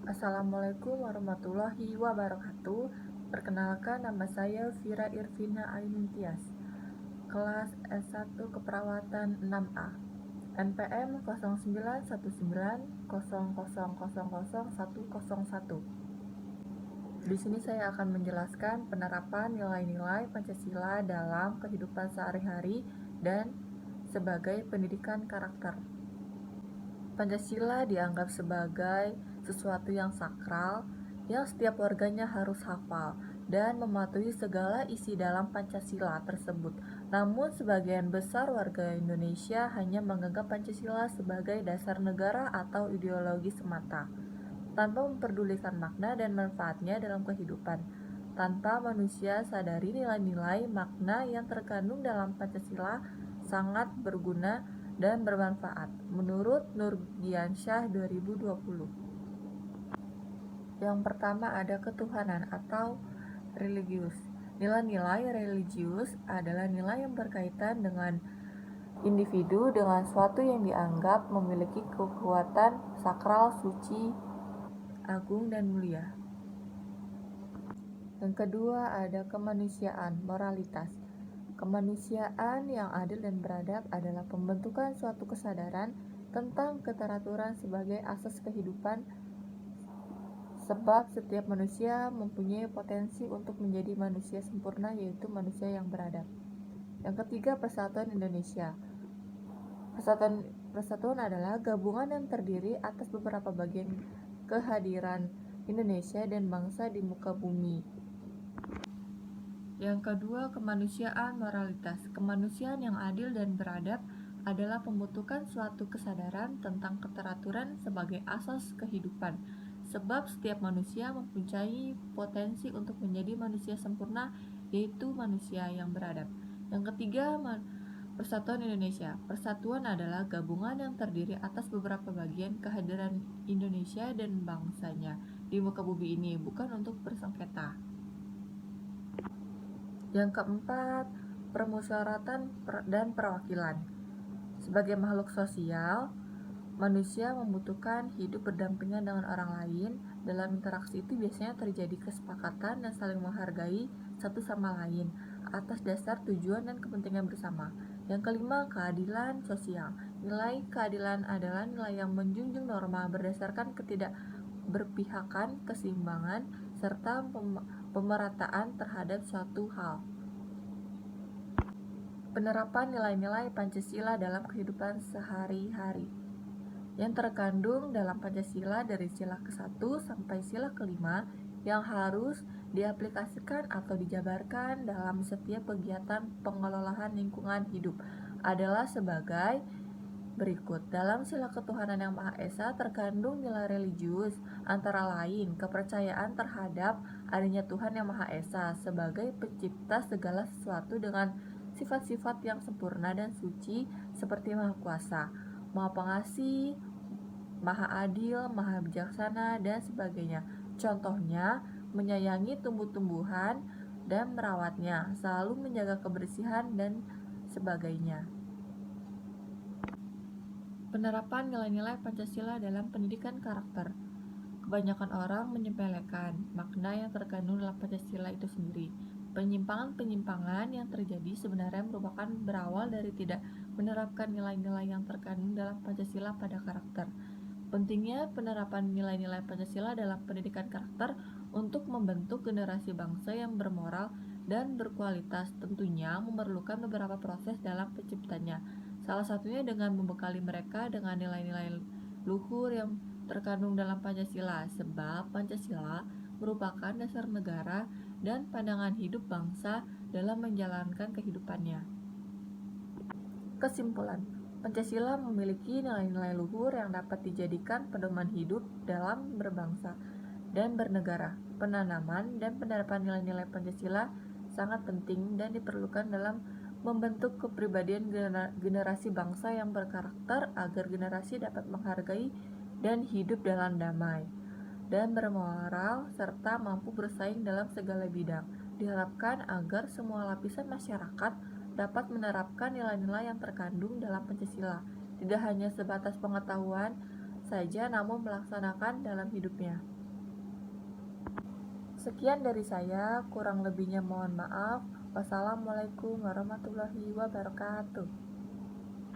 Assalamualaikum warahmatullahi wabarakatuh. Perkenalkan, nama saya Vira Irvina Ainuntias, kelas S1 Keperawatan 6A, NPM 091900000101. Di sini saya akan menjelaskan penerapan nilai-nilai Pancasila dalam kehidupan sehari-hari dan sebagai pendidikan karakter. Pancasila dianggap sebagai sesuatu yang sakral yang setiap warganya harus hafal dan mematuhi segala isi dalam Pancasila tersebut. Namun sebagian besar warga Indonesia hanya menganggap Pancasila sebagai dasar negara atau ideologi semata, tanpa memperdulikan makna dan manfaatnya dalam kehidupan. Tanpa manusia sadari nilai-nilai makna yang terkandung dalam Pancasila sangat berguna dan bermanfaat, menurut Nurgiansyah 2020. Yang pertama ada ketuhanan atau religius. Nilai-nilai religius adalah nilai yang berkaitan dengan individu dengan suatu yang dianggap memiliki kekuatan sakral, suci, agung, dan mulia. Yang kedua ada kemanusiaan, moralitas. Kemanusiaan yang adil dan beradab adalah pembentukan suatu kesadaran tentang keteraturan sebagai asas kehidupan, sebab setiap manusia mempunyai potensi untuk menjadi manusia sempurna, yaitu manusia yang beradab. Yang ketiga, persatuan Indonesia. Persatuan adalah gabungan yang terdiri atas beberapa bagian kehadiran Indonesia dan bangsa di muka bumi. Yang kedua, kemanusiaan moralitas. Kemanusiaan yang adil dan beradab adalah pembentukan suatu kesadaran tentang keteraturan sebagai asas kehidupan, sebab setiap manusia mempunyai potensi untuk menjadi manusia sempurna, yaitu manusia yang beradab. Yang ketiga, persatuan Indonesia. Persatuan adalah gabungan yang terdiri atas beberapa bagian kehadiran Indonesia dan bangsanya di muka bumi ini, bukan untuk bersengketa. Yang keempat, permusyawaratan dan perwakilan. Sebagai makhluk sosial, manusia membutuhkan hidup berdampingan dengan orang lain. Dalam interaksi itu biasanya terjadi kesepakatan dan saling menghargai satu sama lain atas dasar tujuan dan kepentingan bersama. Yang kelima, keadilan sosial. Nilai keadilan adalah nilai yang menjunjung norma berdasarkan ketidakberpihakan, keseimbangan, serta pemerataan terhadap suatu hal. Penerapan nilai-nilai Pancasila dalam kehidupan sehari-hari yang terkandung dalam Pancasila dari sila ke-1 sampai sila ke-5 yang harus diaplikasikan atau dijabarkan dalam setiap kegiatan pengelolaan lingkungan hidup adalah sebagai berikut. Dalam sila ketuhanan yang Maha Esa terkandung nilai religius, antara lain kepercayaan terhadap adanya Tuhan yang Maha Esa sebagai pencipta segala sesuatu dengan sifat-sifat yang sempurna dan suci seperti Maha Kuasa, Maha Pengasih, Maha Adil, Maha Bijaksana, dan sebagainya. Contohnya, menyayangi tumbuh-tumbuhan dan merawatnya, selalu menjaga kebersihan, dan sebagainya. Penerapan nilai-nilai Pancasila dalam pendidikan karakter. Kebanyakan orang menyepelekan makna yang terkandung dalam Pancasila itu sendiri. Penyimpangan-penyimpangan yang terjadi sebenarnya merupakan berawal dari tidak menerapkan nilai-nilai yang terkandung dalam Pancasila pada karakter. Pentingnya penerapan nilai-nilai Pancasila dalam pendidikan karakter untuk membentuk generasi bangsa yang bermoral dan berkualitas tentunya memerlukan beberapa proses dalam penciptanya. Salah satunya dengan membekali mereka dengan nilai-nilai luhur yang terkandung dalam Pancasila, sebab Pancasila merupakan dasar negara dan pandangan hidup bangsa dalam menjalankan kehidupannya. Kesimpulan, Pancasila memiliki nilai-nilai luhur yang dapat dijadikan pedoman hidup dalam berbangsa dan bernegara. Penanaman dan penerapan nilai-nilai Pancasila sangat penting dan diperlukan dalam membentuk kepribadian generasi bangsa yang berkarakter agar generasi dapat menghargai dan hidup dalam damai dan bermoral serta mampu bersaing dalam segala bidang. Diharapkan agar semua lapisan masyarakat dapat menerapkan nilai-nilai yang terkandung dalam Pancasila, tidak hanya sebatas pengetahuan saja namun melaksanakan dalam hidupnya. Sekian dari saya, kurang lebihnya mohon maaf. Wassalamualaikum warahmatullahi wabarakatuh.